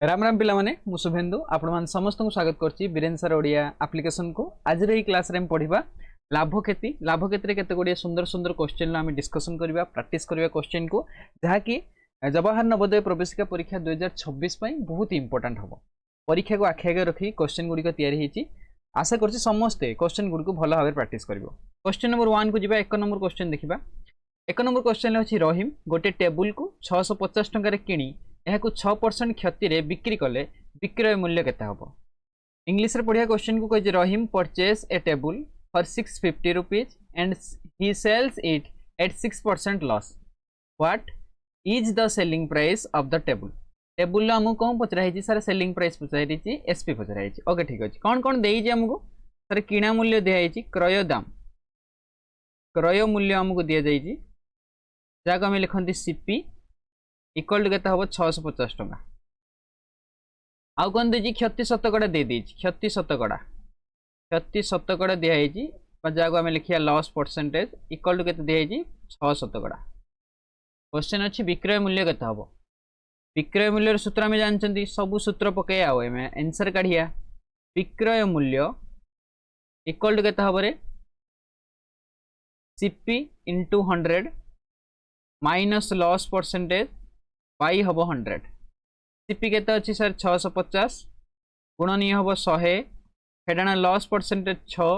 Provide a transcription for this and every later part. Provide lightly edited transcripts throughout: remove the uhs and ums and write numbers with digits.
राम राम पिला माने मु शुभेन्दु आपण मान समस्त को स्वागत करछि बीरेन सर ओडिया एप्लीकेशन को। आज रे क्लास रे हम पढिबा लाभ खेती रे केते गुडी सुंदर सुंदर क्वेश्चन ला हम डिस्कशन करबा प्रैक्टिस करबा क्वेश्चन को, जहा कि जवाहर नवोदय प्रवेशिका परीक्षा 2026 पई बहुत इंपोर्टेंट हबो। परीक्षा को आखे आगे रखी क्वेश्चन गुडी को तयारी हेछि। आशा करछि समस्त क्वेश्चन गुडी को भलो भाबे प्रैक्टिस करबो। क्वेश्चन नंबर 1 को जिबा। एक नंबर क्वेश्चन देखिबा। एक नंबर क्वेश्चन अछि रहीम गोटे टेबुल को 650 टंका रे किनी यह 6% क्षति रे बिक्री कले विक्रय मूल्य केते हबो। इंग्लिश रे पढ़िया क्वेश्चन को कहि Rahim purchase a table for 650 rupees and he sells it at 6% loss. What is the selling price of the table. Table हमको कौन पचरा है सर? सेलिंग प्राइस पचरा है, एसपी पचरा है। ओके ठीक अच्छे। कौन कौन देई हमको सर? किणा मूल्य दिया है, क्रय दाम क्रय मूल्य हमको दिया जाइए, जहाँ आम लिखती सीपी इक्वल टू के 650 टंका। आउ कौन दे क्षति शतकड़ा दे क्षति शतकड़ा दिखाई, जहाँ आम लिखा लॉस परसेंटेज इक्वल टू के दिखाई 6 शतकड़ा। क्वेश्चन अच्छी विक्रय मूल्य केते हबो। विक्रय मूल्य सूत्र आम जानते, सबू सूत्र पकई आंसर काढ़िया। विक्रय मूल्य इक्वल टू के CP into 100 minus loss percentage पाई हम 100। सीपी केते अच्छी सर? 650 गुणनीय हम 100 हेडाना लॉस परसेंटेज 6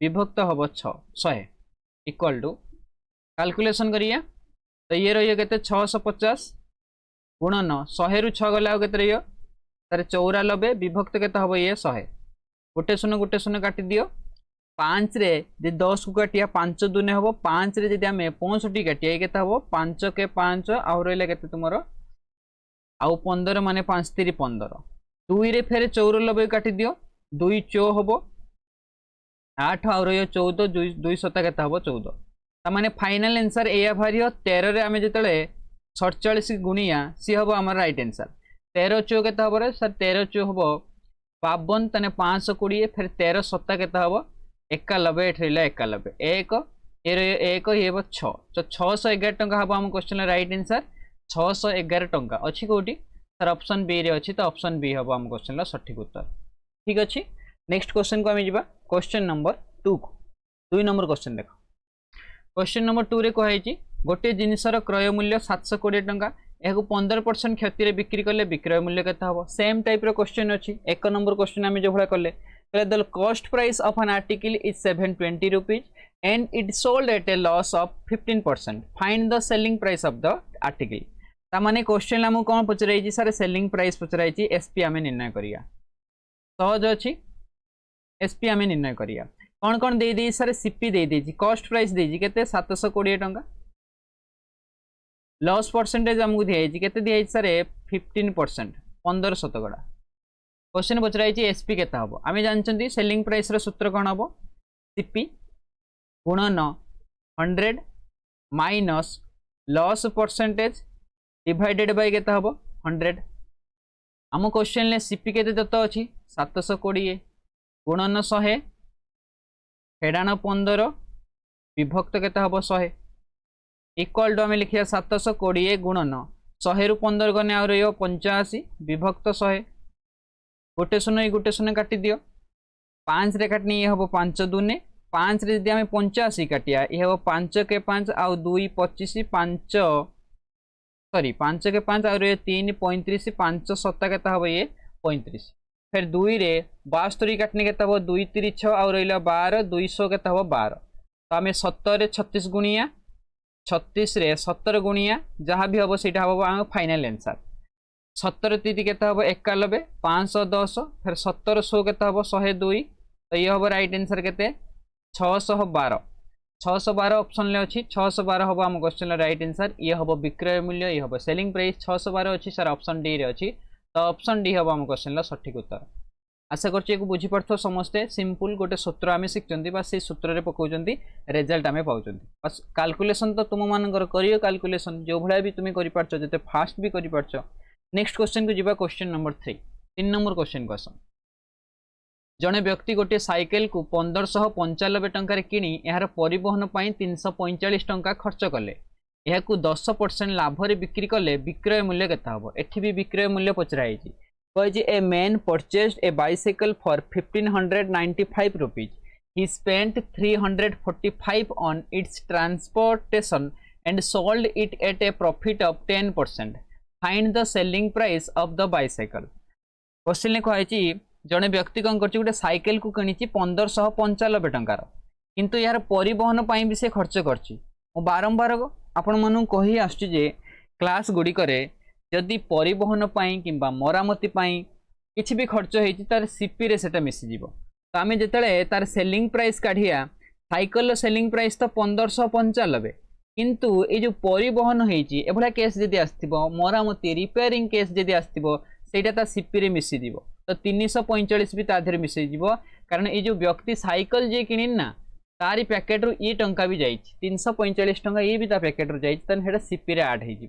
विभक्त हम 100 इक्वल टू कैलकुलेशन करिया। तो ये रही के 650 गुणन 100 रु 6 गला के रही सर 94 विभक्त के हम ये 100। गोटे शून्य काटी दियो। 5 रे जे 10 को काटिया 5 दूने हम 5 रे जे आम 65 काटिया के हम 5 के 5 आउ रहा के तुम आउ 15 माने 5 3 15। 2 रे फेर 94 काटी दियो। 2 चौ हम 8 आउ रही 14 2 7 के हम 14। ताने फाइनल आंसर एया भारी 13 रे आम जिते 47 गुणिया सी हम आम राइट आंसर। 13 चौ के हम सर 13 चौ हम 52 ताने 520 फिर 13 7 के हम 91 एट रहा 91 एक ये 6 तो 611 टंका हम आम क्वेश्चन राइट आंसर। 611 टंका अच्छी कौटी सर? ऑप्शन बी रे अच्छी, तो ऑप्शन बी हम आम क्वेश्चन सठिक उत्तर। ठीक अच्छे। नेक्स्ट क्वेश्चन को आम जा। क्वेश्चन नंबर 2 को 2 नंबर क्वेश्चन देख। क्वेश्चन नंबर 2 रे कही गोटे जिनसर क्रय मूल्य 720 टंका यह 15% क्षति बिक्री कले विक्रय मूल्य केते हबो। सेम टाइप रो क्वेश्चन अच्छी। एक नंबर क्वेश्चन आम जो भाया कले the cost price of an article is 720 rupees and it sold at a loss of 15%. Find the selling price of the article. तामाने क्वेश्चन हमको कौन पचराई सर? सेलिंग प्राइस पचराई, एसपी आम निर्णय करिया। सहज अच्छी। एसपी आम निर्णय करिया। कौन कौन दे दी सर? सीपी दे दी, कॉस्ट प्राइस दे केते 720 टंका। लॉस परसेंटेज हमको दिखाई केते दिखाई सर? 15% 15 शतकड़ा। क्वेश्चन पचराई एसपी केते हबो। आम जानते सेलिंग प्राइस रो सूत्र कौन हम? सीपी गुणन 100 minus loss percentage divided by केते हबो 100। आम क्वेश्चन ले सीपी केते दत्त अछि 720 गुणन 100 हेडान 15 विभक्त केते हबो 100 इक्वल टू आम लिखिया 720 गुणन 100 रु 15 गने आ रहियो 85 विभक्त 100। गोटे शून्य काटी दियो। 5 रे काटनी ये हम 5 दूने 5 रे आम 85 काटिया ये हम 5 के 5 आउ 2 25 5 सॉरी 5 के 5 आउ 3 35 5 7 के हम ये 35। फिर 2 रे 72 काटने के हम 2 3 6 आउ रहा 12 200 के हम 12। तो आम 70 रे 36 गुणिया 36 रे 70 गुणिया जहाँ भी हम सीटा हम आम फाइनल आंसर। 70 तीन के हम 91 510 फिर 70 100 के हम 102। तो ये हम राइट आंसर के 612 612 ऑप्शन ले अच्छी। 612 हम आम क्वेश्चन राइट आंसर। ये हम विक्रय मूल्य, ये हम सेलिंग प्राइस 612 अच्छी सर ऑप्शन डी रे अच्छी। तो ऑप्शन डी हम आम क्वेश्चन सठिक उत्तर। आशा करछि बुझी पारथो समस्ते। सिंपल गोटे सूत्र आम शिखुंती बस से सूत्र पकाउछंती रिजल्ट आम पाउछंती। बस कैलकुलेशन तो तुम मानकर करियो। कैलकुलेशन जो भाया भी तुम कर पारछो, जते फास्ट भी कर पारछो। नेक्स्ट क्वेश्चन को जीवा। क्वेश्चन नंबर 3 3 नंबर क्वेश्चन को आस। जड़े व्यक्ति गोटे साइकेल को 1595 टंकार किणी यार परिवहन पर 345 टंका खर्च कले यह 10% लाभ रे बिक्री कले विक्रय मूल्य केता हबो। एठी भी विक्रय मूल्य पचराई कहे a man purchased A bicycle for 1595 rupees he spent 345 on its transportation and sold it at a profit of 10%. Find the selling price of the bicycle. Question कही जड़े व्यक्ति कौन कर गोटे साइकेल को किणी 1595 टंकार किंतु यार परिवहन पाई भी से खर्च करछि बारंबार आपण मन कही आसुचे क्लास गुड़िक जदि परिवहन पाई किंबा मरामती पाई किछि भी खर्च होती तार सीपी रे सेटा मिसीज तो आम जिते तार सेलिंग प्राइस काढ़िया साइकेल सेलिंग प्राइस तो 1595 किंतु ये जो परिवहन होती एभला केस जदि आसथिबो मरामती रिपेयरिंग केस जदि आसथिबो सेटा ता सीपी रे मिसीज तो 345 भी ताधर मिसीज कारण ये जो व्यक्ति साइकेल जे किणी ना तारी पैकेट रु ये टंका भी जाइए 345 टंका ये भी ता पैकेट रु जाइए सीपी रे आड हो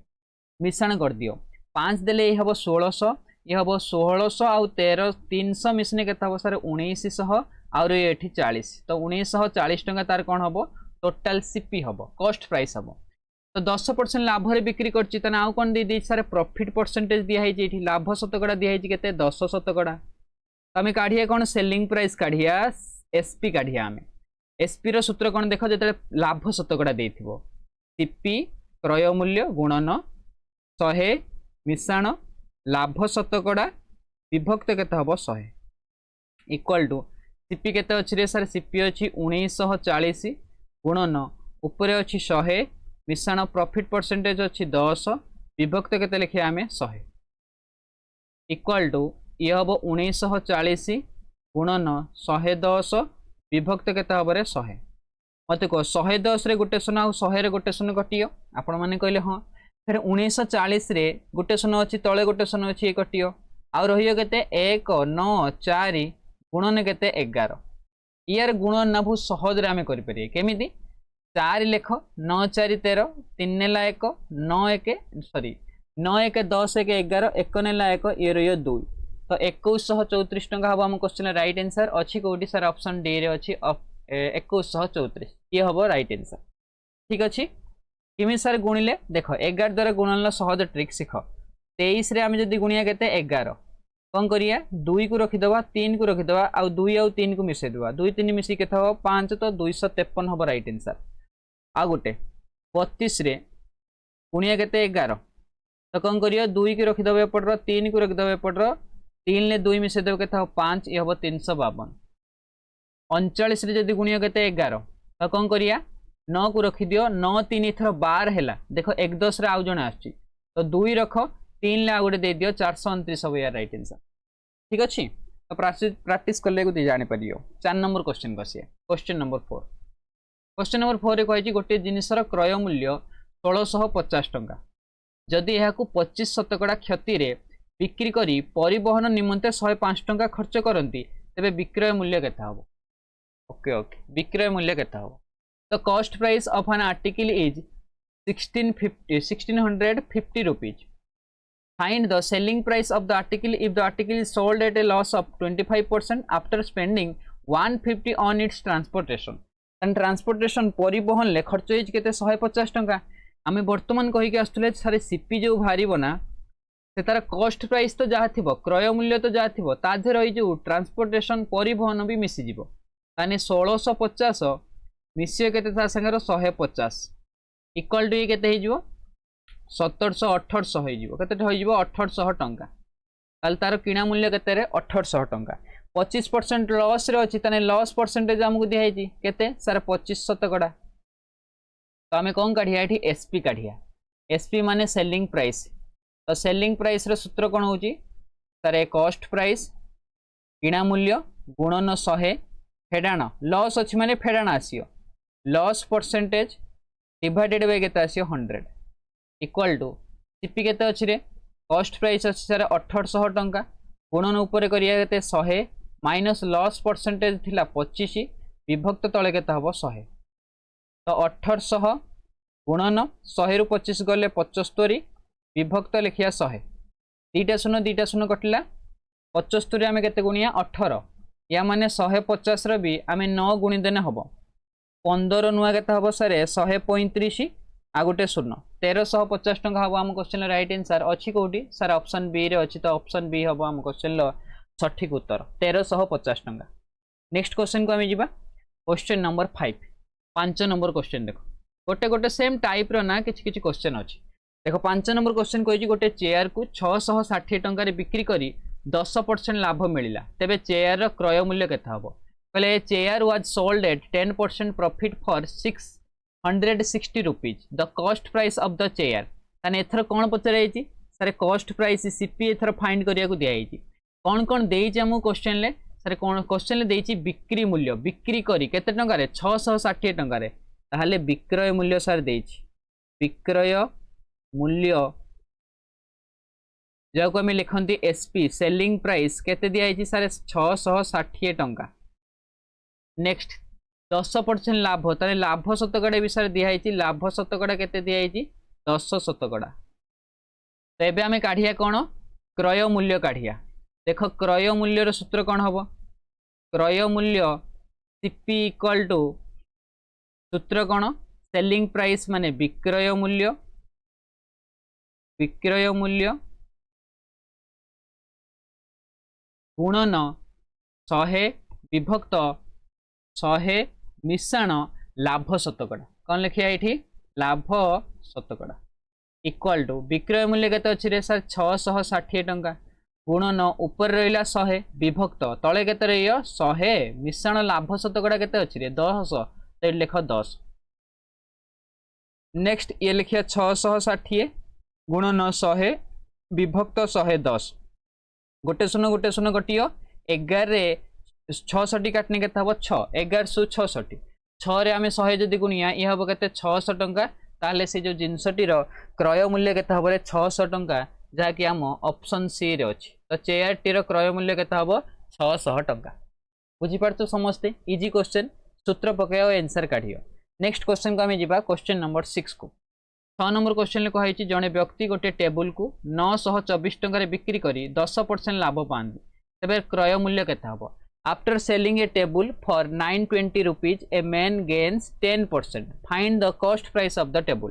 मिश्रण कर दियो 5 देले ये हम 1600 ये हम 1600 आउ 13 300 मिसने के सर 1900 आउ ये 40 तो 1940 टंका तार कौन हम टोटाल सीपी हम कॉस्ट प्राइस हम तो 10% लाभ रे बिक्री करछि तना आउ कोन दे सर प्रॉफिट परसेंटेज दिया है एठी लाभ शतकड़ा दिया है केते 10 शतकड़ा तो आम काढ़िया कौन सेलिंग प्राइस काढ़िया एसपी काढ़िया आम एसपी रो सूत्र कौन देख जो लाभ शतकड़ा देथिबो सीपी क्रय मूल्य गुणन 100 मिश्रण लाभ शतकड़ा विभक्त केते हबो 100 इक्वल टू सीपी केते अछि रे सर सीपी अछि 1940 गुणन ऊपर अछि 100 मिश्रण प्रॉफिट परसेंटेज अछि 10 विभक्त केते लिखे आमे 100 इक्वल टू ये हम 1940 गुणन 110 विभक्त केते हबरे 100 मत कह 110 रे गोटे शून्य आ 100 रे गोटे शून्य कटियो आपण माने कहले हां फिर 1940 रे गोटे शून्य अछि तळे गोटे शून्य अछि कटियो आ रहियो केते 1 9 4 गुणन केते 11 यार गुणन ना बहुत सहज रे आमे करि परिए केमिति 4 लेख 9 4 13 3 नेला 1 9 1 सॉरी 9 1 10 1 11 1 नेला 1 ये रहियो 2 तो 2134 टंका हम आम क्वेश्चन राइट आंसर अच्छी कौटी सर ऑप्शन डी रे अच्छी 2134 ये हम राइट आंसर ठीक अच्छे किमी सर गुणिले देख 11 द्वारा गुणन सहज ट्रिक शिख 23 रे आम जदि गुणिया केते 11 कौन करिया 2 को रखिदवा 3 को रखिदवा आ 2 आउ 3 को मिसई देवा 2 3 मिसी केते हो 5 तो 253 हम राइट आंसर आ गोटे 32 रे गुणिया केते 11 तो कौन करिया 2 को रखिदवा एपटर 3 को रखिदवा एपटर 3 ने 2 मिसे देव के 5 ये हम 352 39 रे जदि गुणिया केते 11 तो कौन करिया 9 को रखि दियो 9 3 थर 12 हैला देखो 1 10 रे आउ जण आछि तो 2 रख 3 ले आ गोटे दे दियो 429 सब यार राइट आंसर ठीक अछि तो प्रैक्टिस करले को दे जानि परियो 4 नंबर क्वेश्चन बसिए क्वेश्चन नंबर 4 क्वेश्चन नंबर 4 रे कहै गोटे जिनिसर क्रय मूल्य 1650 टंका जदि यहा को 25 शतकड़ा क्षति रे बिक्री करी परिवहन निमंते 105 टंका खर्च करती तेबे विक्रय मूल्य केते हबो ओके ओके विक्रय मूल्य केते हबो तो cost price of N article is 1650 rupees find the selling price of the article if the article is sold at A loss of 25% after spending 150 on it's transportation and transportation परिवहन ले खर्च होइज केते 150 टंका आमे वर्तमान कहि के आस्तले सारे सीपी जो भारी बना से तार कॉस्ट प्राइस तो जहाँ थी क्रय मूल्य तो जहाँ थी ताधर जो ट्रांसपोर्टेशन परिवहन भी मिसीज ताने 1650 मिसिए केते ता संगर 150 इक्वल टू ये 1700 1800 हो केते 1800 टंका ताल तार किणा मूल्य केते रे 1800 टंका 25% लॉस रे अछि ताने लॉस परसेंटेज हमकु दिया हेची केते सर 25 शतकड़ा तो आमे कोन काढिया एठी एसपी काढिया एसपी माने सेलिंग प्राइस तो सेलिंग प्राइस रे सूत्र कौन होची सर कॉस्ट प्राइस किणा मूल्य गुणन 100 फेडाण लॉस अच्छी माने फेडाण आसियो लॉस परसेंटेज डिवाइडेड बाय केते आसियो 100 इक्वल टू सीपी केते अछि रे कॉस्ट प्राइस अछि सर 1800 टंका गुणन ऊपर करिया केते 100 माइनस लॉस परसेंटेज थिला 25 विभक्त तळे केते हबो 100 तो 1800 गुणन 100 रु 25 गले 75 विभक्त लिखिया 100 दीटा शून्य कटिला 75 आम केते गुणिया 18 या माने 150 रो भी आम 9 गुणी देने हम 15 नुआ केते हम सर 135 आ गोटे शून्य 1350 टंका हम आम क्वेश्चन राइट आंसर अच्छी कौटी सर ऑप्शन बी रे अच्छी तो ऑप्शन बी हम आम क्वेश्चन सठिक उत्तर 1350 टंका। नेक्स्ट क्वेश्चन को आम जा क्वेश्चन नंबर 5 5 नंबर क्वेश्चन देख गोटे गोटे सेम टाइप ना किसी क्वेश्चन अच्छी देख 5 नंबर क्वेश्चन कही गोटे चेयर को 660 टंका बिक्री करी 10% लाभ मिला तेबे चेयर क्रय मूल्य केते हबो कहले chair was sold at 10% profit for 660 rupees the cost price of the chair ताने एथर कोन Pachrai sir cost price CP एथर फाइंड करिया को दिया कौन कौन देइछि हमु क्वेश्चन ले सर कौन क्वेश्चन ले देइछि बिक्री मूल्य बिक्री करी केते टंका रे 660 टंका रे ताहले विक्रय मूल्य सर देइछि विक्रय मूल्य जो को हमें लिखती एसपी सेलिंग प्राइस केते दिया सर 660 टंका। नेक्स्ट 10% लाभ ताले लाभ शतकड़ा भी सर दिखाई लाभ शतकड़ा केते दिखाई 10 शतकड़ा तो एबे आमे काढ़िया कौन क्रय मूल्य काढ़िया देख क्रय मूल्यर सूत्र कौन हम क्रय मूल्य सीपी इक्वल टू सूत्र कौन सेलिंग प्राइस माने विक्रय मूल्य गुणन 100 विभक्त 100 मिश्रण लाभ शतकड़ा कौन लिखिया ये लाभ शतकड़ा इक्वल टू विक्रय मूल्य केते अछि रे सर 660 टंका गुणन ऊपर रहिला 100 विभक्त तले केते रे 100 मिश्रण लाभ शतकड़ा केते अछि रे 10 तो लिख 10। नेक्स्ट ये लिखिया 660 गुणन 100 विभक्त 110 गोटे शून्य कटियो 11 660 काटने के 6 11 सु 66 6 आम 100 जदि गुणिया ये हम के 600 टंका ताहले से जो जिनसटीर क्रय मूल्य केते हम 600 टंका जहाँकि आम ऑप्शन सी रे अछि तो चेयर टीर क्रय मूल्य केते हम 600 टंका बुझी पारछ समस्ते इजी क्वेश्चन सूत्र पकाओ आंसर काढियो। नेक्स्ट क्वेश्चन को आम जा क्वेश्चन नंबर 6 को 6 नंबर क्वेश्चन कही जड़े व्यक्ति गोटे टेबुल को 924 टंका बिक्री करी 10% लाभ पाती तेरे क्रय मूल्य केते हम after selling A table for 920 rupees a man gains 10% find the cost price of the table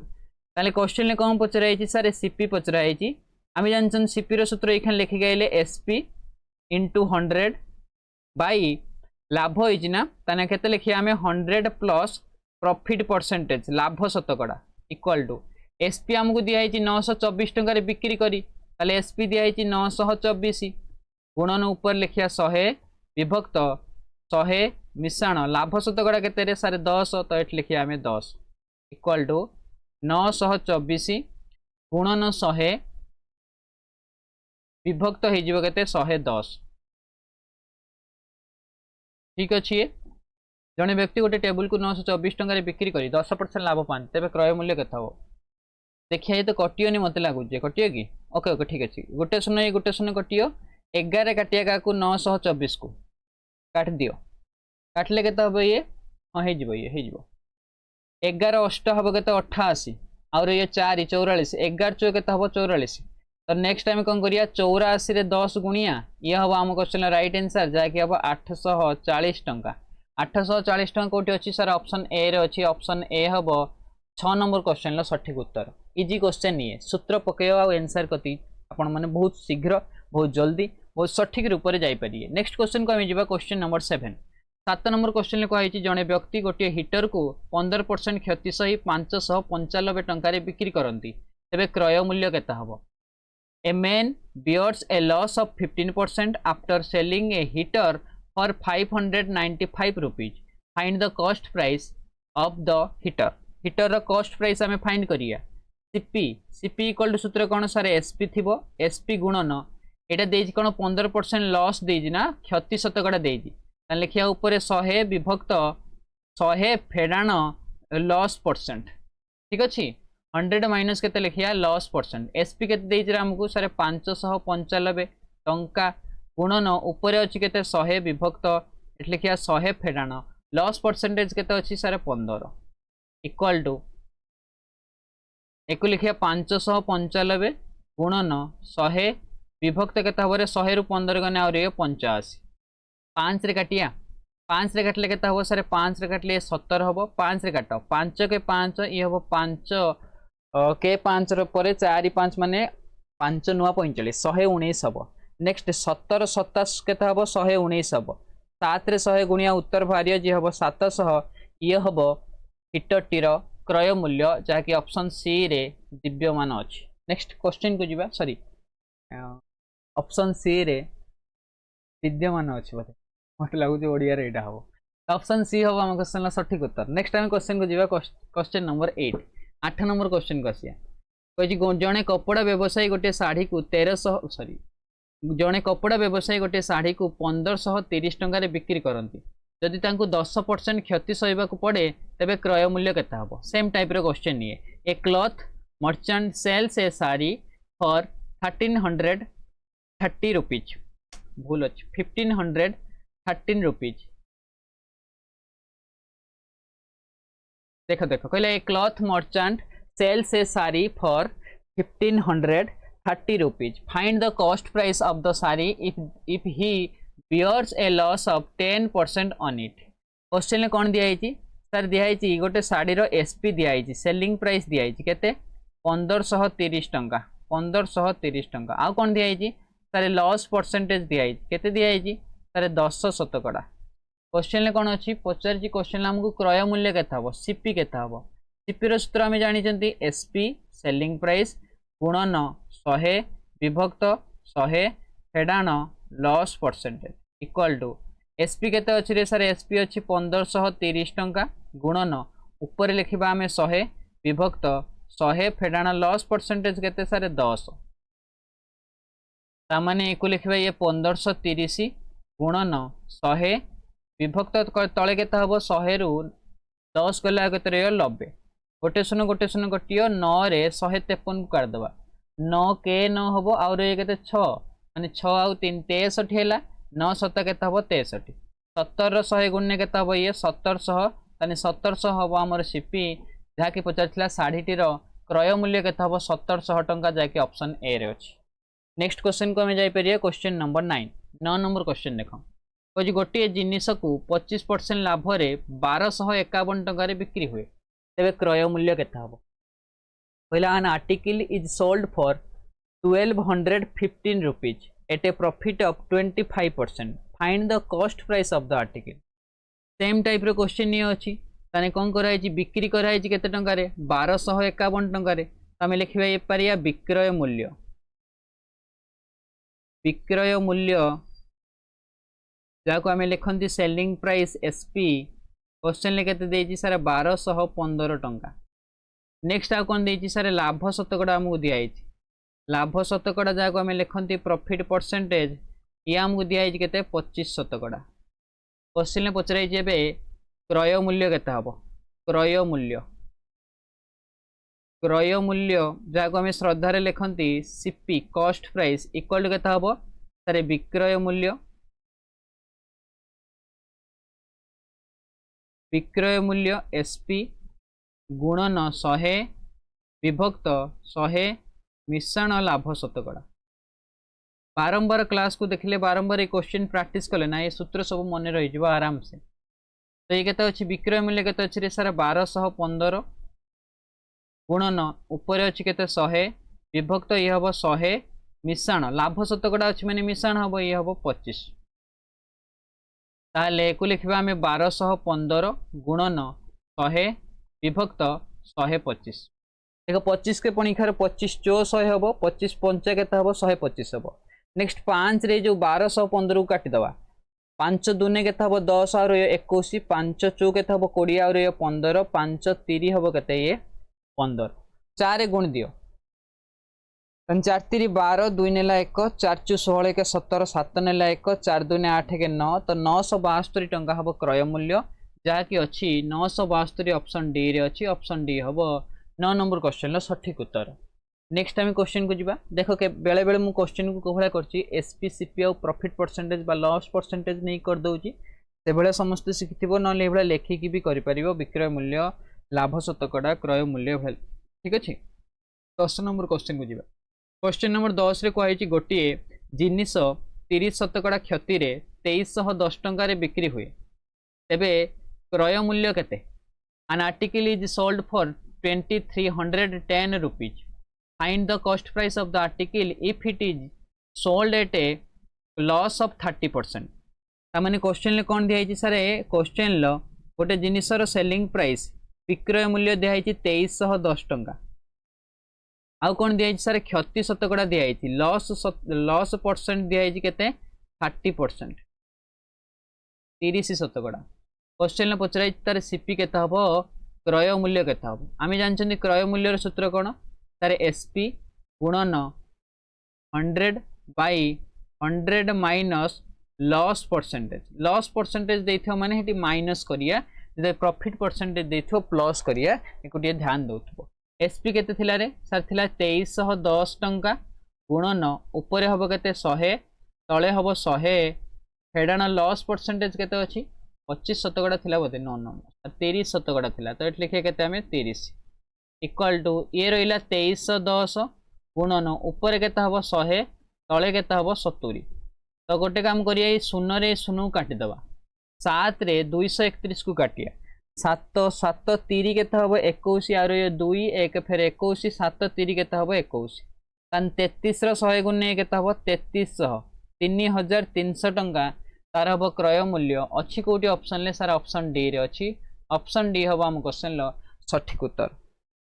ताले क्वेश्चन ले कौन पचराई सर सीपी पचराई आम जानते सीपी रो सूत्र ये लिखी गए एसपी इंटू 100 बाई लाभ होना ताने केते लिखिया आम 100 प्लस प्रॉफिट परसेंटेज लाभ शतकड़ा इक्वल टू एसपी आमको दिखाई 924 टंका बिक्री करी ताले एसपी दिखाई 924 गुणन ऊपर लिखिया 100 विभक्त 100 मिश्रण लाभ शतकड़ा केते सारे 10 तो ये लिखिया आम 10 इक्वल टू 924 गुणन 100 विभक्त हो केते 110 ठीक अच्छे जड़े व्यक्ति गोटे टेबुल को 924 टंका बिक्री करी 10% लाभ पान तेरे क्रय मूल्य केते हो देखिए ये तो कटियोनी मत लगुच कटियो कि ओके ओके ठीक अच्छे गोटे शून्य कटियो 11 काटिया क्या 924 को काट दियो काटले केते हम ये हाँ हो 11 8 हम के 88 और ये 4 44 11 चौ के 44 तो नेक्स्ट टाइम कौन करिया 84 रे 10 गुणिया ये हम आम क्वेश्चन राइट आंसर जहाँकि हम 840 टंका 840 टंका कौटी अच्छी सर ऑप्शन ए रे अच्छी ऑप्शन ए हम 6 नंबर क्वेश्चन सठिक उत्तर इजी क्वेश्चन ये सूत्र पकेव आंसर कति आपण माने बहुत शीघ्र बहुत जल्दी बहुत सठिक रूप से जापारे। नेक्स्ट क्वेश्चन को आम जा क्वेश्चन नंबर 7 नंबर क्वेश्चन कही जड़े व्यक्ति गोटे हिटर को 15% क्षति सही 595 टंका बिक्री करती तेरे क्रय मूल्य केते हम a man bears a loss of 15% after selling a heater for 595 rupees find the cost price of the heater cost price आम फाइंड करिया सीपी इक्वल टू सूत्र कौन सर एसपी थी एसपी गुणन यहाँ दे कौन 15% लॉस देजी ना क्षति शतकड़ा देजी लिखिया ऊपर 100 विभक्त 100 फेडाण लॉस परसेंट ठीक अच्छे 100 माइनस के लिखिया लॉस परसेंट एसपी के आमको सर 595 टंका गुणन ऊपर अच्छी के 100 विभक्त लिखिया 100 फेडाण लॉस परसेंटेज के अच्छी सर 15 इक्वल टू एक लिखिया 595 गुणन 100 विभक्त के 100 रु 15 गने और 85 5 रे काटिया 5 रे काटले के सर 5 रे काटले 70 हम 5 रे काट 5 के 5 ये हम 5 के 5 रे 4 5 माने 5 नुआ 45 119 हम। नेक्स्ट 17 27 केते हम 119 हम। 7 रे 100 गुणिया उत्तर भार्य जी हम 700 ये हम हिटटीर क्रय मूल्य जहाँकि ऑप्शन सी रे दिव्यमान अच्छी। नेक्स्ट क्वेश्चन को जीवा सॉरी ऑप्शन सी रे विद्यमान अच्छी बोले मत लगुच ओडिया रे एटा हम ऑप्शन सी हम आम क्वेश्चन सठिक उत्तर। नेक्स्ट टाइम क्वेश्चन को जीवा क्वेश्चन नंबर 8 8 नंबर क्वेश्चन को आसिया कहि जणे कपड़ा व्यवसायी गोटे साड़ी को 1300 सॉरी जड़े कपड़ा व्यवसायी गोटे साड़ी को 1530 टंकार बिक्री करती जदि 10% क्षति सहवा पड़े तेबे क्रय मूल्य केता हम। सेम टाइप रो क्वेश्चन ये a cloth merchant sells a sari for 1330 rupees भूल अच्छे 1513 रुपीज। देख देख कहले a cloth merchant sells a sari for 1530 rupees. Find the cost price of the saree if he bears a loss of 10% on it. Question में कौन दिखाई sir दिखाई गोटे शाढ़ी एसपी दिखाई सेलिंग प्राइस दिखाई केते 1530 टंका 1530 टंका आउ कौन दिखाई सर लॉस परसेंटेज दिखाई केते दिखाई सर 10% क्वेश्चन में कौन अच्छी पचार क्वेश्चन आमको क्रय मूल्य केता हम सीपी केता हम सीपी सूत्र आम जानी एसपी सेलिंग प्राइस गुणन 100 विभक्त 100 फेडाण loss percentage equal to SP केते अच्छी रे सर एसपी अच्छी 1530 टंका गुणन ऊपर लिखा आम 100 विभक्त 100 फेडाण लॉस परसेंटेज केते सर 10 तामाने एको लिखा ये 1530 गुणन 100 विभक्त तले केते हम 100 रु 10 गला केते 90 गोटे शून्य गोटियो 9 रे 153 को काटदे 9 के 9 हम आउ के 6 माने 6 आउ 3 63 है 9 7 के 63 70 100 गुणे के ये 1700 ताने 1700 हम आम सीपी जहाँकि पचार शाढ़ीटीर क्रय मूल्य के 1700 टंका जहाँकि ऑप्शन ए रे अच्छी। नेक्स्ट क्वेश्चन को आम जापर क्वेश्चन नंबर 9 9 नंबर क्वेश्चन देख कह गोटे जिनिस को 25% लाभ रे 1251 टंकार बिक्री हुए तेरे क्रय मूल्य केता हम पहला an article is sold for 1215 rupees at a profit of 25%। Find the cost price of the article. Same type रो क्वेश्चन ये अच्छी ताने कौन कराई बिक्री कराई केते टंका रे 1251 टंका रे आम लिखा ये पारिया विक्रय मूल्य जहाँ आम लिखती सेलिंग प्राइस एसपी क्वेश्चन ले केते देजी सर 1215 टंका। नेक्स्ट आ कौन देजी सर लाभ शतकड़ा आमको दिखाई लाभ शतकड़ा जहाँ आम लिखती प्रॉफिट परसेंटेज ये आमको दिखाई केते 25%। क्वेश्चन पचराई क्रय मूल्य केते हम क्रय मूल्य जहाँ आम श्रद्धार लिखती सीपी कॉस्ट प्राइस इक्वल केते हम सर विक्रय मूल्य एसपी गुणन 100 विभक्त 100 मिश्रण लाभ शतकड़ा। बारंबार क्लास को देखले बारंबार ये क्वेश्चन प्रैक्टिस कले ना ये सूत्र सब मन रही आराम से। तो ये केते अछि विक्रय मूल्य केते अछि रे सर 1215 गुणन ऊपर अछि केते 100 विभक्त ये हम 100 मिश्रण लाभ शतकड़ा अछि माने मिश्रण हम ये हम 25 ताले को लिखा आम 1215 गुणन 100 विभक्त 125 देख 25 के पणिखार 25 चो 100 हम 25 पंचा के 125 हम। नेक्स्ट 5 रे जो 1215 को काटिदवा 5 दूने के 10 और 21 5 चौ के 20 और 15 5 3 हम के 15 4 गुण दियो 4 3 12 2 नेला 1 4 चु 16 के 17 7 नेला 1 4 2 8 के 9 तो 972 टंका हम क्रय मूल्य जहाँकि अच्छी 972 ऑप्शन डी रे अच्छी ऑप्शन डी हम 9 नंबर क्वेश्चन सठिक उत्तर। नेक्स्ट टाइम क्वेश्चन को जीवा देख के बेले बेले मु क्वेश्चन को कोभला करछि एसपी सीपी और प्रॉफिट परसेंटेज बा लॉस परसेंटेज नहीं कर दउछि से बेले समस्त शिखिथिबो न ले बेले लेखिकी भी करि परिबो विक्रय मूल्य लाभ शतकड़ा क्रय मूल्य भेल ठीक अछि। 10 नंबर क्वेश्चन को जीवा क्वेश्चन नंबर 10 रे कहैछि गोटे जिनिस 30% क्षति रे 2310 टंका रे बिक्री हुए तेबे क्रय मूल्य केते। N article is sold for 2310 rupees. Find the cost price of the article if it is sold at a loss of 30%. तामाने question ले कौन दिया सर क्वेश्चन लो गोटे जिनिसर सेलिंग प्राइस विक्रय मूल्य दिखाई 2310 टंका आउ कौन दिखाई सर क्षति शतकड़ा दिखाई लॉस परसेंट दिखाई केते 30% 30 शतकड़ा क्वेश्चन पचरा तार सीपी केते हबो क्रय मूल्य केते हबो आमे जानछन क्रय मूल्यर सूत्र कोन तार एसपी गुणन 100/100 माइनस लॉस परसेंटेज देथियो माने हेटी माइनस करिया जे प्रॉफिट परसेंटेज देथियो प्लस करिया एकोटिए ध्यान दोथबो एसपी केते थिला रे सर थिला 2310 टंका गुणन ऊपर हबो केते 100 तळे हबो 100 फेडाण लॉस परसेंटेज केते अछि 25% थिला बोते नो 30% थिला तो एट लिखे केते हमें 30 इक्वल टू ये रहिला 2310 गुणन ऊपर केते हबो 100 तळे केते हबो 70 तो गोटे काम करिया ये शून्य रे शून्य काटी दबा 7 रे 231 को काटिया 7 7 3 केते हबो 21 आरो ये 2 1 फिर 21 7 3 केते हबो 21 कान 33 रो 100 गुणे केते हबो 3300 3300 टंका तार हम क्रय मूल्य अच्छी कोटी ऑप्शन ले सारा ऑप्शन डी रे अच्छी ऑप्शन डी हम आम क्वेश्चन लो सठिक उत्तर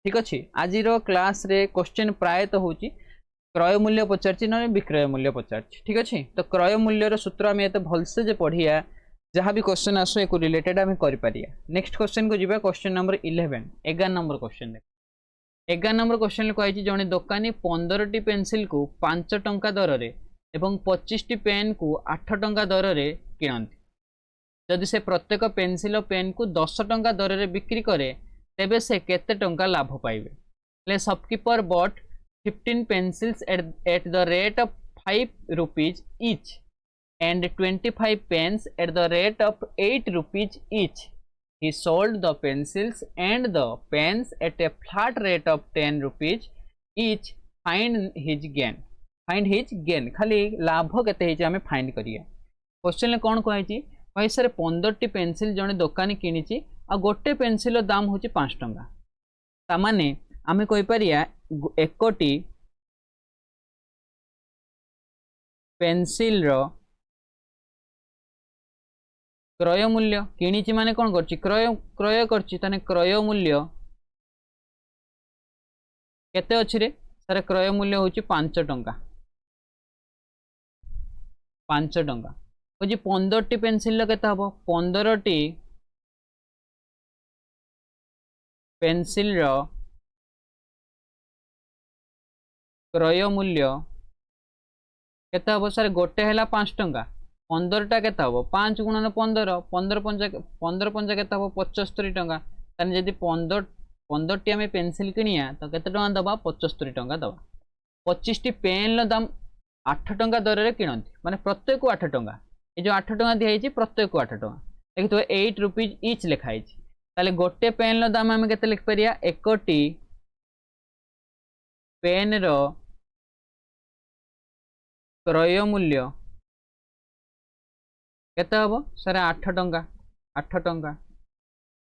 ठीक अच्छे आज क्लास रे क्वेश्चन प्राय तो हूँ क्रय मूल्य पचार ना विक्रय मूल्य पचार ठीक अच्छे तो क्रय मूल्यर सूत्र आम एत भलसे जे पढ़िया जहाँ भी क्वेश्चन आसो एक रिलेटेड आम कर नेक्स्ट क्वेश्चन को जीवा question number 11 11 number question 11 number question कही जड़े दोकानी 15टी पेनसिल को 5 टंका दर में एवं 25टी पेन को 8 टंका दर में किणती जदि से प्रत्येक पेनसिल और पेन को 10 टंका दर में बिक्री करे तेबे से केते टंका लाभ पाइबे shopkeeper bought 15 pencils at the rate of 5 rupees each and 25 pens at the rate of 8 rupees each. He sold the pencils and the pens at a flat rate of 10 rupees each. Find his gain. Find his gain. खाली लाभ केते हेची हमें find करिया question ले कोन कहैची भाई sir 15टी pencil जने दुकानी किनिची आ गोटे पेंसिल दाम होची 5 टंका ता माने आमे कहि परिया एकोटी पेंसिल रो क्रय मूल्य किनिची माने कोन करची क्रय करची ताने क्रय मूल्य केते अछि रे सर क्रय मूल्य होची 5 टंका 5 टंका होची 15टी पेंसिल केते हबो 15टी पेंसिल रो क्रय मूल्य केते हबो सर गोटे हैला 5 टंका 15टा केते हबो 5 गुणन 15 15 पंजा केते हबो 75 टंका ताने जदि 15टी हमें पेंसिल किनिया तो केते टंका दबा 75 टंका दबा 25टी पेन लो दाम 8 टंका दर रे किनंती माने प्रत्येक को 8 टंका ए जो 8 टंका दिया हिची प्रत्येक को 8 टंका देखितो 8 रुपीस ईच लिखा हिची ताले गोटे पेन लो दाम हमें केते लिख परिया एकोटी पेन रो क्रय मूल्य केते हबो सर 8 टंका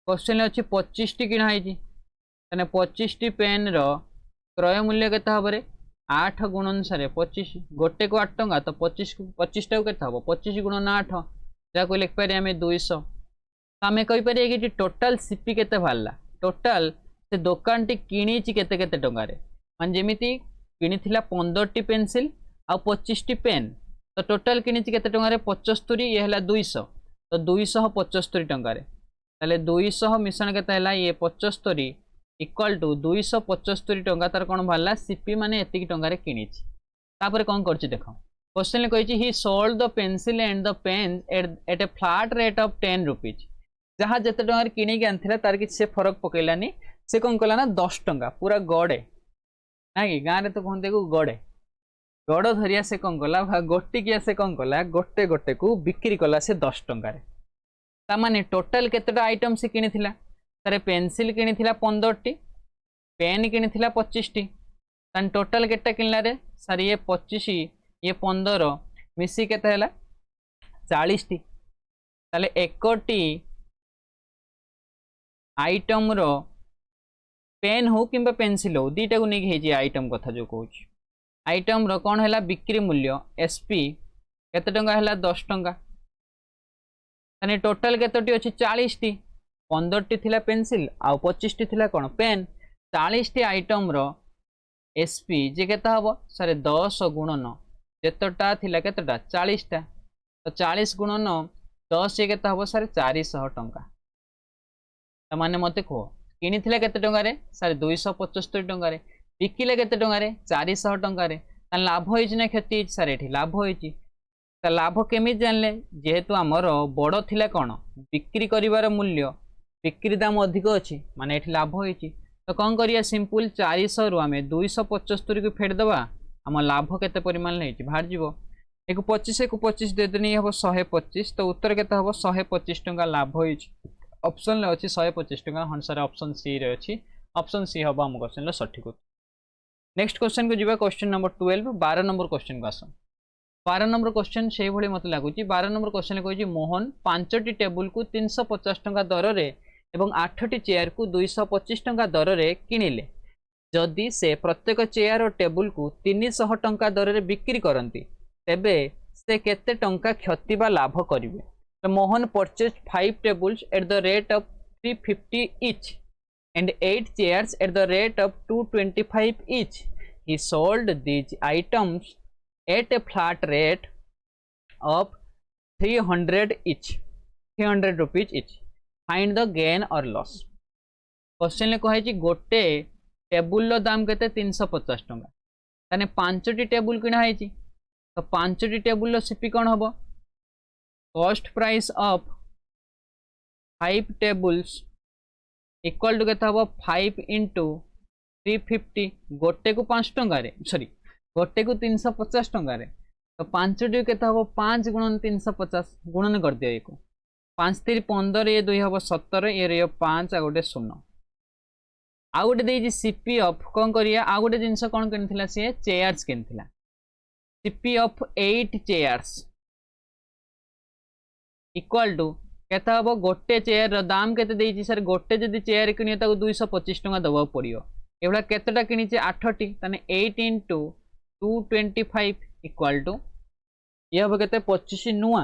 क्वेश्चन अच्छी 25टी किना हिची तने 25टी पेन रो क्रय मूल्य केते हबो रे 8 गुणन सारे 25 गोटे को 8 टंका तो 25 टा केते हबो 25 गुणन 8 जाको लिख पारे हमें 200 आमे कहि पारे कि टोटल सीपी केते भाला टोटल से दुकान टी किनीची केते केते टंका रे मान जेमिति किनिथिला 15टी पेंसिल आ 25टी पेन तो टोटल किनीची केते टंका रे 75 ये हला 200 तो 275 टंका रे ताले 200 मिश्रण केते हला ये 75 इक्वल टू 275 टंका तार कोन भाला सीपी माने एतिकी टंका रे किनीची तापर कोन करची देखो क्वेश्चन ले कहिची he sold the pencil and the pen at a flat rate of 10 rupees जहाँ जिते टंकार किणी की आनी तार कि से फरक पकईलानी से कौन कला ना 10 टंका पूरा गड़े ना कि गाँव में तो कहते को गड़े गड़ धरिया से कौन कला गोटिकिया से कौन कला गोटे गोटे को बिक्री कला से 10 टंकार तामाने टोटाल केतेटा आइटम से किनी तारे पेंसिल किनी 15टी पेन किनी 25टी तान टोटाल केटा किनला रे सर ये 25 ये 15 मिसी केते हला 40टी ताले 1टी आइटम रो पेन हो कि पेनसिल हो दीटा को नहीं आइटम कथा जो कहूँ आइटम रो कौन है बिक्री मूल्य एसपी केते टंका है 10 टंका ताने टोटल केतोटी अछि 40 टी 15 टी थिला पेंसिल आ 25 टी थिला कोन पेन 40 टी आइटम रो एसपी जे केता हबो सारे 10 गुणन जेतोटा थिला केतोटा 40 टा तो 40 गुणन 10 जे केता हबो सारे 400 टंका त माने मते को किनी थिला केते टंका रे सारे 275 टंका रे बिकिले केते टंका रे 400 टंका रे त लाभ होई ना क्षति सारे एठी लाभ होई लाभ केमी जानले जेहेतु आमर बड़ थिला कौन बिक्री करिवार मूल्य बिक्री दाम अधिक अच्छी माने एठी लाभ होई तो कौन करिया सिंपल 400 रु आमे 275 को फेरदबा आम लाभ केते परिमाण नहीं बाहर जीवो एक 25 को 25 देदेनी हम 125 तो उत्तर केते हम 125 टंका लाभ होई ऑप्शन ले अछि 125 टंका हनसर ऑप्शन सी रे अछि ऑप्शन सी हबा हम क्वेश्चन ले सठिक नेक्स्ट क्वेश्चन को जीवा क्वेश्चन नंबर 12 12 नंबर क्वेश्चन को आसो 12 नंबर क्वेश्चन से भाई मत लगुच 12 नंबर क्वेश्चन कही मोहन 5टी टेबुल को 350 टंका दर रे एवं 8टी चेयर को 225 टंका दर रे किनिले जदि से प्रत्येक चेयर और टेबुल को 300 टंका दर रे बिक्री करती तेबे से केते टंका क्षति बा लाभ करिवे तो Mohan purchase 5 tables eight the rate of 350 each and 8 chairs at the rate of 225 each he sold these items at a flat rate of 300 each 300 rupees each find the gain or loss question ले कहे गोटे table रो दाम केते 350 टंका ताने 5टी table किना है तो 5टी टेबुल रो सीपी कोन हबो cost price of 5 tables equal to केते हबो 5 into 350 गोटे को 5 टंका रे सॉरी गोटे को 350 टंका रे तो 5टी केते हबो 5 गुणन 350 गुणन कर दियो एको 5 3 15 ये 2 हबो 17 ये रे 5 आ गोटे 0 आ गोटे देई सीपी ऑफ कोन करिया आ गोटे जिंस कोन किनथिला से चेयर्स किनथिला CP of 8 chairs equal to केते हबो गोटे चेयर रो दाम केते देई सर गोटे जदी चेयर किनियो ताको 225 टंका दबा पड़ियो एवला केतेटा किनिचे 8टी तने 8 into 225 इक्वल टू ये हम कहते 25 नुआ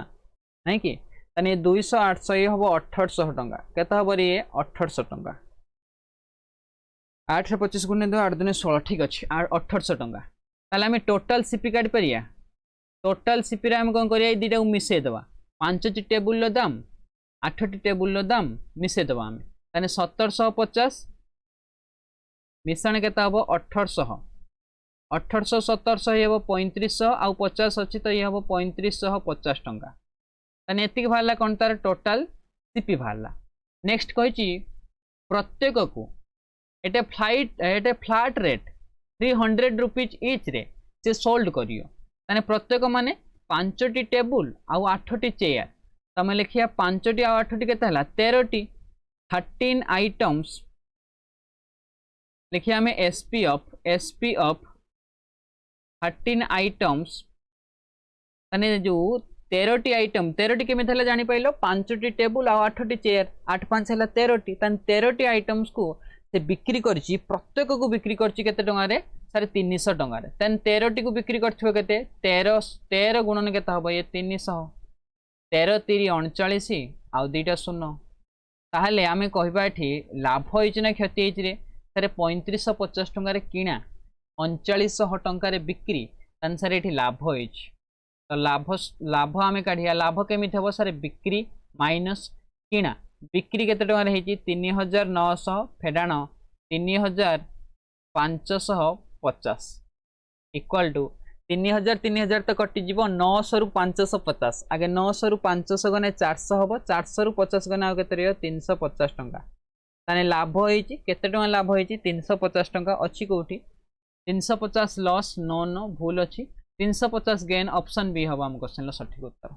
नहीं कि तने 200 800 ये हम 1800 टंका केता हम ये 1800 टंका 8 से 25 गुणे 2 8 दुने 16 ठीक अछि 1800 टंका ताले हम टोटल सीपी काट परिया टोटल सीपी रे हम कोन करिया दीटा को मिसे देबा 5टी टेबुल रो दाम 8टी टेबुल रो दाम मिसे देबा हम तने 1750 मिश्रण केता हम 1800 1800 1700 ये 3500 आउ 50 अच्छी तो ये हम 3550 टंका ताने एतिक बाहरला कोन तार टोटल सीपी बाहरला नेक्स्ट कहि प्रत्येक को एटे फ्लैट रेट 300 रुपीज ईच रे से सोल्ड करियो ताने प्रत्येक माने 5टी टेबुल आउ 8टी चेयर तमे लिखिया 5टी आउ 8टी केता हला 13टी 13 आइटम्स लिखिया हमें एसपी ऑफ 13 आइटम्स तने जो 13टी आइटम 13टी केमे थला जानि पाइलो 5टी टेबुल आ 8टी चेयर 8 5 हला 13टी तन 13टी आइटम्स को से बिक्री करछि प्रत्येक को बिक्री करछि केते टंगा रे सारे 300 टंगा रे तन 13टी को बिक्री करथिबो केते 13 गुणन केता हबो ये 300 13 3 39 आ दुईटा 0 ताहले आमे कहबा एठी लाभ होइछि ना क्षति होइछि रे सारे 3550 टंका रे किना 3900 टंका रे बिक्री तन सारे एठी लाभ होइछि तो लाभ आमे काढिया लाभ केमिति हबो सारे बिक्री माइनस किना बिक्री केते टंका रे हेछि 3900 फेडाण 3550 इक्वल टू 3000 तो कटि जीवो 900 रु 550 आगे 900 रु 500 गने 400 हबो 400 रु 50 गने आ केते रियो 350 टंका ताने लाभ होइछि केते टंका लाभ होइछि 350 टंका अछि कोठी 350 लॉस नो भूल अछि 350 गेन ऑप्शन बी हबो हम क्वेश्चन लो सठिक उत्तर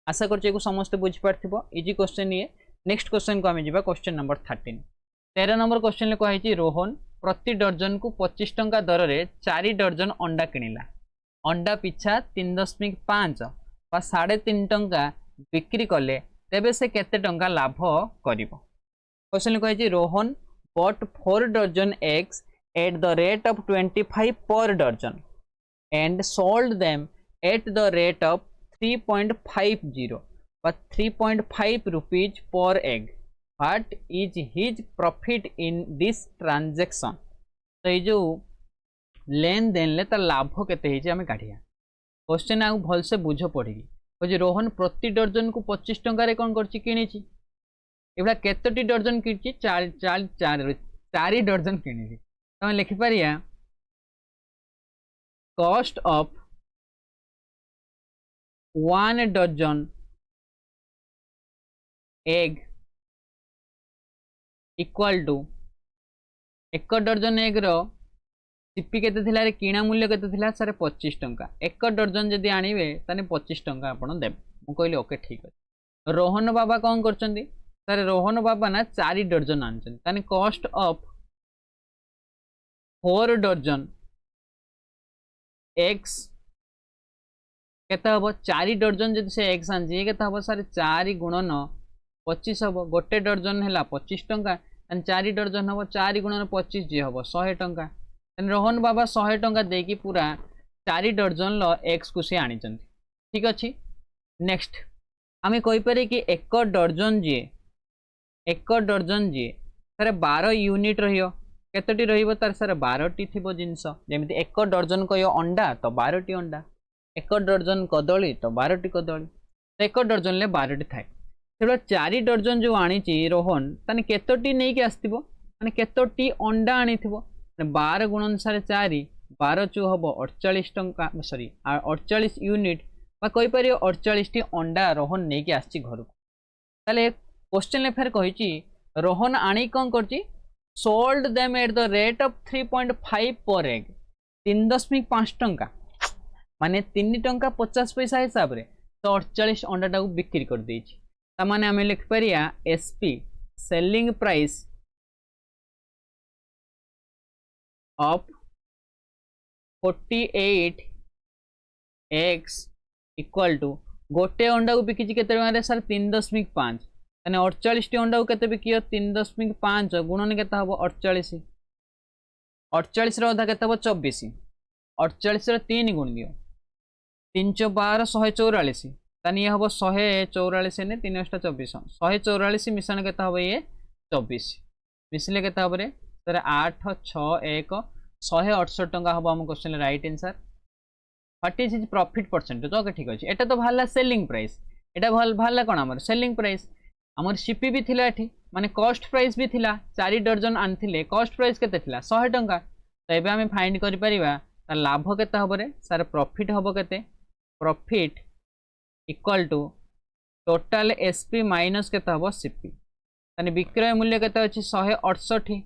आशा करछि को समस्त बुझ पारथिबो इजी क्वेश्चन ये नेक्स्ट क्वेश्चन को आमे जिबा क्वेश्चन नंबर 13 नंबर क्वेश्चन ले कहिछि रोहन प्रति दर्जन को 25 टंका दर रे 4 दर्जन अंडा किनिला अंडा पिछा 3.5 बा 3.5 टंका बिक्री कले तेबे से केते टंका लाभ करिवो क्वेश्चन कहि Rohan bought 4 dozen eggs at the rate of 25 per dozen and sold them at the rate of 3.50 but 3.5 rupees per egg. What is his profit in this transaction? तो ये जो लेन देन ले तार लाभ केते हे आम काढ़िया क्वेश्चन आउ भलसे बुझ पड़ी कहे रोहन प्रति डर्जन को 25 टंकार कौन करछि किनिछि एभला केतोटी डर्जन किछि 4 डर्जन किनिछि तमे लिखि पारिया cost of 1 dozen egg equal to 1 dozen egg रो सीपी केते थिला रे किणा मूल्य केते थिला सर 25 टंका 1 डर्जन जदि आनिबे ताने 25 टंका आपण देब मु कहली ओके ठीक अछि रोहन बाबा कोन करचंदी सर रोहन बाबा ना 4 डर्जन आनचंदी ताने कॉस्ट ऑफ 4 डर्जन एग्स केते हबो 4 डर्जन जदि से एग्स आनजी केते हबो सर 4 गुणन 25 हबो गोटे डर्जन हैला 25 टंका एंड 4 डर्जन हबो 4 गुणन 25 जे हबो 100 टंका रोहन बाबा 100 टंका देकी पूरा 4 डर्जन लो एक्स को से आनी ठीक अच्छे नेक्स्ट आम कहीपर कि 1 डर्जन जी 1 डर्जन जी सर 12 यूनिट रतटी तार सर 12टी थी जिनस जमी 1 डर्जन कह अंडा तो 12टी अंडा 1 डर्जन कदली तो 12टी कदली तो 1 डर्जन ले 12टी थाए से 4 डर्जन जो आनी रोहन ताने केतोटी नहीं कि आसो माने केतोटी अंडा आनी 12 गुणन सारे 4 12 चौ हम 48 टंका सॉरी 48 यूनिट कहीपर 48 टी अंडा रोहन नहीं कि आसी घर को ताले क्वेश्चन फेर कही रोहन आनी कौन कर sold them at the rate of 3.5 पर एग 3.5 टंका माने 3 टंका 50 पैसा हिसाब रे तो 48 अंडा टाक बिक्री कर देछि तामाने आमे लिख परिया SP selling price of 48 x equal to गोटे अंडा को बिकी के सर 3.5 यानी 48 टी अंडा को केते बिकी 3.5 गुणन केते हबो 48 48 रो अधा केते हबो 24 48 रो 3 गुण दियो 3 12 144 तानी ये हबो 144 ने 3 24 144 मिश्रण केते हबो ये 24 मिसले केते हबो रे सर 8 6 1 168 टंका हम आम question right answer what is his profit percentage okay ठीक अच्छे एटा तो भाला सेलिंग प्राइस एटा भाला कौन आमर सेलिंग प्राइस आमर सीपी भी थिला एठी माने कॉस्ट प्राइस भी थिला 4 डर्जन आनथिले कॉस्ट प्राइस केते थिला 100 टंका तो एबे आमे फाइंड करि परिबा तार लाभ केते हबो रे सर प्रॉफिट हबो केते profit equal to total SP minus केते हबो सीपी ताने विक्रय मूल्य केते अछि 168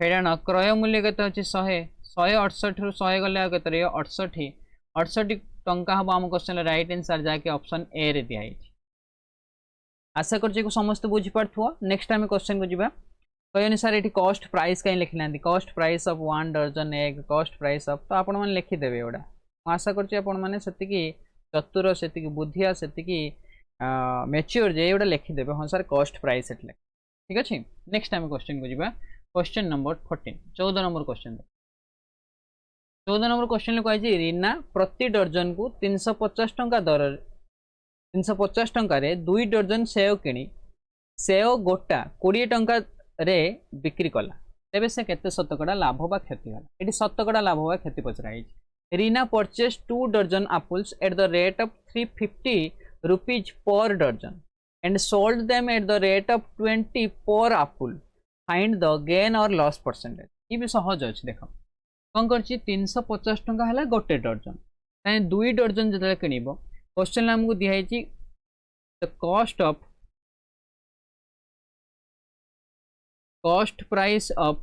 फेरान क्रय मूल्य केते अछि 168 रु 100 गले केते 68 टंका हम आम क्वेश्चन राइट आंसर जाके ऑप्शन ए रे दिया है आशा करछि को समस्त बुझी पारथुओ नेक्स्ट टाइम क्वेश्चन को जिबा कहनी सर एठी कॉस्ट प्राइस कहीं लिखना cost price of 1 dozen egg cost price of तो आपण माने लिखि देबे एडा आशा करछि आपण माने सेतिकी चतुर सेतिकी बुद्धिया सेतिकी मैच्योर जे एडा लिखि देबे हां सर कॉस्ट प्राइस एटले ठीक अछि नेक्स्ट टाइम क्वेश्चन को जिबा question number 14 14 number question 14 number question कही रीना प्रति डर्जन को 350 टंका दर 350 टंका रे 2 डर्जन सेव किणी सेव गोटा 20 टंका रे बिक्री कला तेबे से केते शतकड़ा लाभ बा क्षति होला एटी शतकड़ा लाभ बा क्षति पचरा है Reena purchase 2 dozen apples at the rate of 350 rupees per dozen and sold them at the rate of 20 per apple find the gain or loss percentage ये भी सहज अच्छे देख कौन कर 350 टंका है गोटे डर्जन कहीं 2 डर्जन जो किणव क्वेश्चन आमको दिखाई the cost price of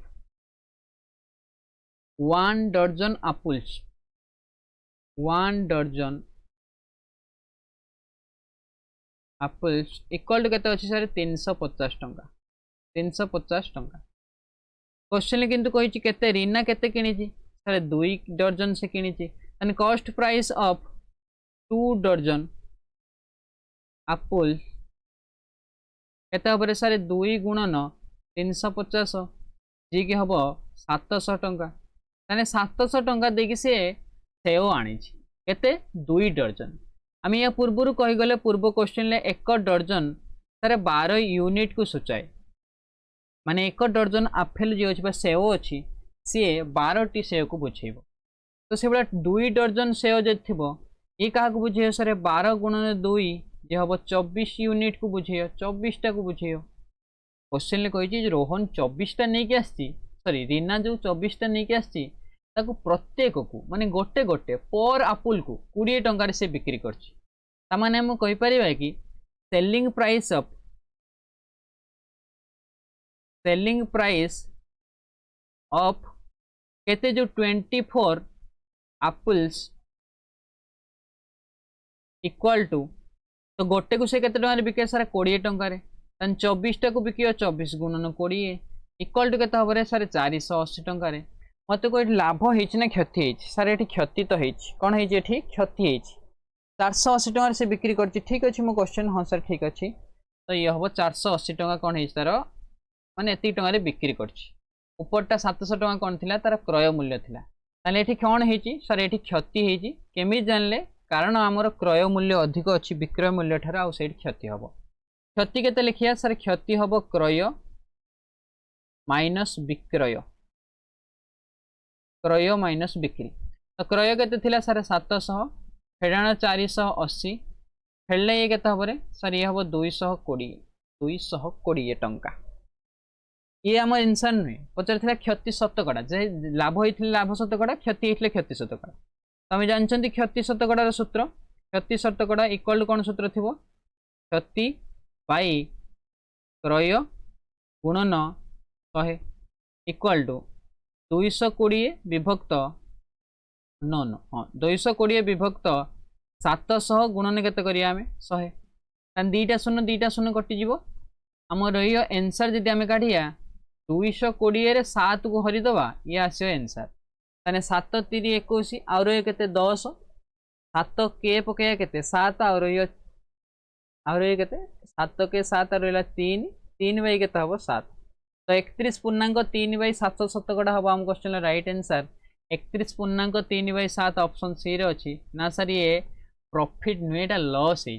1 dozen apples 1 dozen apples equal to केते अछि सर 350 टंका 350 टंका क्वेश्चन किंतु कही केते रीना केते किणी सर 2 डर्जन से किणी and cost price of 2 dozen apple केते हबरे सर 2 गुणन 350 जी कि हम 700 टंका ताने 700 टंका देकी से सेव आनी केते 2 डर्जन आम या पूर्वर कहीगले पूर्व क्वेश्चन एक डर्जन तार 12 यूनिट को सूचाए माने एक डर्जन आपेल जो अच्छी सेव अच्छी सी 12 सेव को बुझेब तो से भाया 2 डर्जन सेव जो थी ये क्या बुझे सर 12 गुणन 2 जे हम 24 यूनिट को बुझे 24टा को बुझे क्वेश्चन कही रोहन 24टा नहीं आसी सॉरी रीना जो 24टा नहीं आसी प्रत्येक को माने गोटे गोटे पर आपुल को 20 टंकार से बिक्री कर कि सेलिंग ऑफ केते जो 24 एप्पल्स इक्वल टू तो गोटे को से केते टंकार बिके सारे 20 टंकार 24टा को बिक 24 गुणन 20 इक्वल टू केते हम सारे 480 टंकार मत को लाभ होना क्षति होती सार ये क्षति तो कौन है क्षति होती 480 टंकार से बिक्री कर ठीक अच्छे मो क्वेश्चन हाँ सर ठीक अच्छे तो ये हम 480 टंका कौन है तार माने एति टंका बिक्री कर उपरटा 700 टंका कौन थी तार क्रय मूल्य था ये कौन है सर ये क्षति होती केमी जानले कारण आमर क्रय मूल्य अधिक अच्छी विक्रय मूल्य ठार आ क्षति हम क्षति केते लिखिया सर क्षति हम क्रय माइनस विक्रय क्रय माइनस बिक्री तो क्रय केते थिला सर 700 फेडाण 480 फेडले ये केते हबरे सर ये हम 220 टंका ये आम आंसर नुहे पचार क्षति शतकड़ा जे लाभ होता लाभ शतकड़ा क्षति होता क्षति शतकड़ा तमें जानते क्षति शतकड़ार सूत्र क्षति शतकड़ा इक्वल कौन सूत्र थी क्षति बाई क्रय गुणन 100 इक्वल टू 220 विभक्त नो नो हाँ 220 विभक्त 700 गुणन केते करिया आमे 100 दीटा शून्य कटिज आम रही एनसर जदि आम काढ़िया 220 रे 7 को हरिदबा ये आसो एनसर ताने 7 3 21 आउ रही केते 10 7 के पकया केते 7 आउ रही केते 7 के 7 रहिला 3 3 बाई केते हबो 7 तो 31 पूर्णांक 3 बाई 7 शतकड़ा हम आम क्वेश्चन राइट आंसर 31 पूर्णांक 3 बाई 7 ऑप्शन सी रे अच्छी ना सर ये प्रॉफिट नुहे एटा लॉस है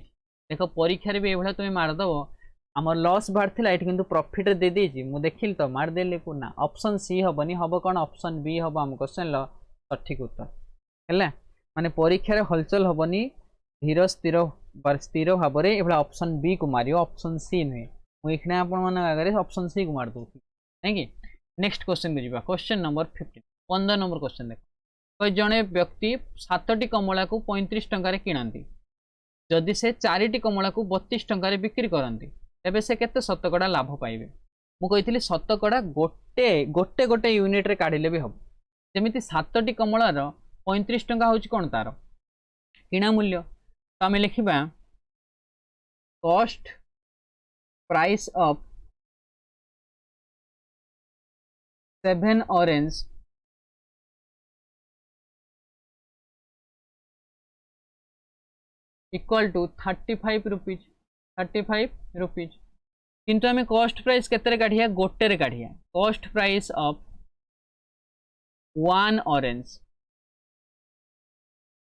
देख परीक्षा भी ये तुम मारदेव आमर लॉस बाहर ये किंतु प्रॉफिट दे देछि मु देखिल तो मारदेली पुना ऑप्शन सी हबनी हम कौन ऑप्शन बी हम आम क्वेश्चन सठिक उत्तर है माने परीक्षा हलचल हबनी धीर स्थिर भाव में ये ऑप्शन बी को मारियो ऑप्शन सी नुहे मुझे आगे ऑप्शन सी को मार दूसरी थैंक नेक्स्ट क्वेश्चन को जी क्वेश्चन नंबर 15 नंबर क्वेश्चन देख जड़े व्यक्ति 7टी कमला को 35 टंकार किणती जदि से 4टी कमला को 32 टंकार बिक्री करती तेबे से केते शतकड़ा लाभ पाइबे मुझे शतकड़ा गोटे गोटे गोटे यूनिट रे काढ़िले भी हम जमी 7टी कमलार 35 टंका हूँ कौन तार किणा मूल्य तो आम लिखा cost price of 7 orange equal to 35 rupees किंतु आम कॉस्ट प्राइस केते काढ़िया गोटे रे काढ़िया कॉस्ट प्राइस ऑफ 1 ऑरेंज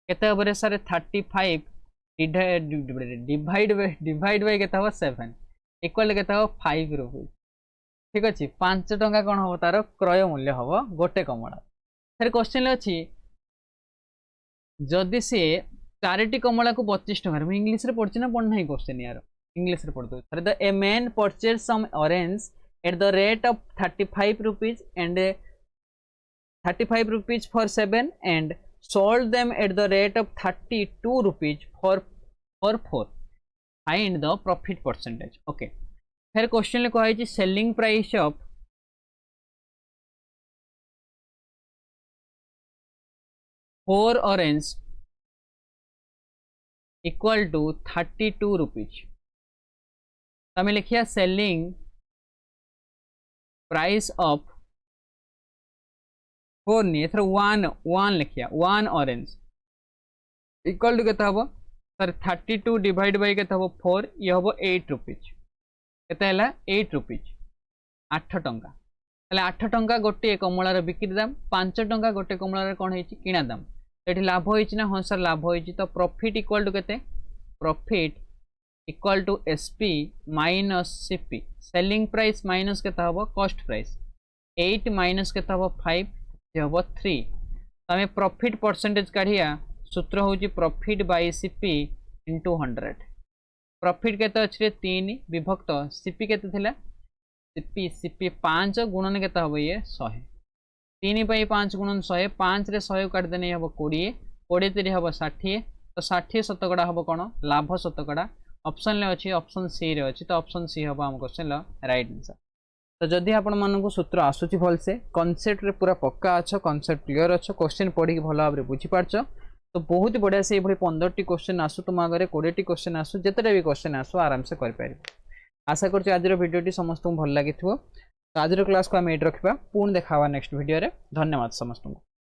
केते हबरे सर 35 डिवाइड बाय केते हबो 7 इक्वल केते हबो 5 रुपीज ठीक अच्छे 5 टंका कौन हम तार क्रय मूल्य हम गोटे कमला फिर क्वेश्चन अच्छी जदि से 4टी कमला को 32 टंका मुझे इंग्लीश रे पढ़ी ना पढ़ना ही क्वेश्चन यार इंग्लीश रे पढ़ दो the a man purchase some orange at the rate of 35 rupees and 35 rupees for 7 and sold them at the rate of 32 rupees for 4 find the profit percentage okay फिर question ले कहा है selling price of 4 orange equal to 32 rupees तो लिखिया selling price of 4 नहीं थर 1 लिखिया 1 orange equal to केते हबो सर 32 डिवाइड बाय केते हबो 4 ये हबो 8 रुपीज केते हला 8 रुपीज 8 टंका ताले 8 टंका गोटे कमलार बिक्री दाम 5 टंका गोटे कमलार कौन है किना दाम तो ये लाभ होइछि ना हाँ सर लाभ होइछि तो प्रॉफिट इक्वल टू केते profit equal to SP minus CP selling price minus केते हबो कॉस्ट प्राइस 8 माइनस केते हबो 5 हबो 3 तो आम प्रॉफिट परसेंटेज काढ़िया सूत्र हूँ profit by CP into 100 profit केते अच्छे 3 विभक्त सीपी केते थिला सीपी सीपी 5 गुणन केते हबो ये 100 3 बाई 5 गुणन 100 5 रे 100 काट देने हबो 20 20 3 हबो 60 तो 60 शतकड़ा हबो कोन लाभ शतकड़ा ऑप्शन ले अछि ऑप्शन सी रे अछि तो ऑप्शन सी हबो हम क्वेश्चन ला राइट आंसर तो जदि आपण मानक सूत्र आसुची भलसे कॉन्सेप्ट रे पूरा पक्का अच्छा कॉन्सेप्ट क्लियर अच्छा क्वेश्चन पढ़ी भल भाव में बुझी पारछ तो बहुत बढ़िया से 15 टी क्वेश्चन आसु तुम आगे 20 टी क्वेश्चन आसु जिते भी क्वेश्चन आसु आराम से कर पारि आशा करछि आज वीडियो समस्त भल लगी तो आज क्लास को आम ये रखा पुणी देखा नेक्स्ट वीडियो रे धन्यवाद समस्त को।